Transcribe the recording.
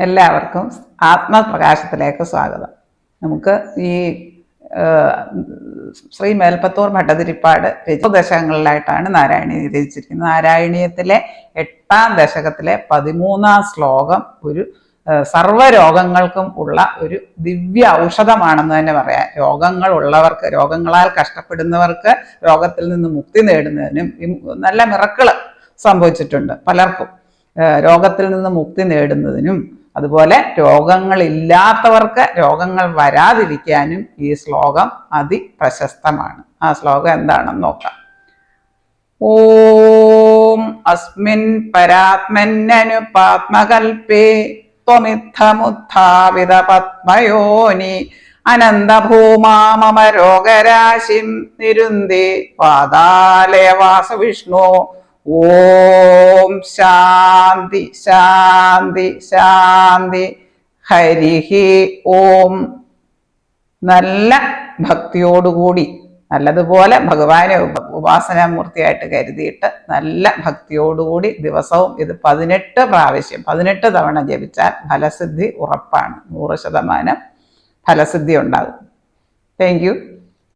എല്ലാവർക്കും ആത്മപ്രകാശത്തിലേക്ക് സ്വാഗതം. നമുക്ക് ഈ ശ്രീ മേൽപ്പത്തൂർ ഭട്ടതിരിപ്പാട് ദശകങ്ങളിലായിട്ടാണ് നാരായണീയം രചിച്ചിരിക്കുന്നത്. നാരായണീയത്തിലെ 8ാം ദശകത്തിലെ 13ാം ശ്ലോകം ഒരു സർവ്വരോഗങ്ങൾക്കും ഉള്ള ഒരു ദിവ്യ ഔഷധമാണെന്ന് തന്നെ പറയാം. രോഗങ്ങളുള്ളവർക്ക്, രോഗങ്ങളാൽ കഷ്ടപ്പെടുന്നവർക്ക് രോഗത്തിൽ നിന്ന് മുക്തി നേടുന്നതിനും നല്ല മിറക്കിള് സംഭവിച്ചിട്ടുണ്ട്. പലർക്കും രോഗത്തിൽ നിന്ന് മുക്തി നേടുന്നതിനും അതുപോലെ രോഗങ്ങളില്ലാത്തവർക്ക് രോഗങ്ങൾ വരാതിരിക്കാനും ഈ ശ്ലോകം അതിപ്രശസ്തമാണ്. ആ ശ്ലോകം എന്താണെന്ന് നോക്കാം. ഓം അസ്മിൻ പരാത്മന്യനുപാത്മകൽപേ ത്വമിത്തമുത്ഥാപിത പത്മയോനി അനന്തഭൂമാമമ രോഗരാശിം നിരുന്ദേ പാതാലയവാസ വിഷ്ണു. ഓം ശാന്തി ശാന്തി ശാന്തി. ഹരിഹി ഓം. നല്ല ഭക്തിയോടുകൂടി, നല്ലതുപോലെ ഭഗവാനെ ഉപാസനാമൂർത്തിയായിട്ട് കരുതിയിട്ട് നല്ല ഭക്തിയോടുകൂടി ദിവസവും ഇത് 18 പ്രാവശ്യം 18 തവണ ജപിച്ചാൽ ഫലസിദ്ധി ഉറപ്പാണ്. 100% ഫലസിദ്ധി ഉണ്ടാകും. Thank you.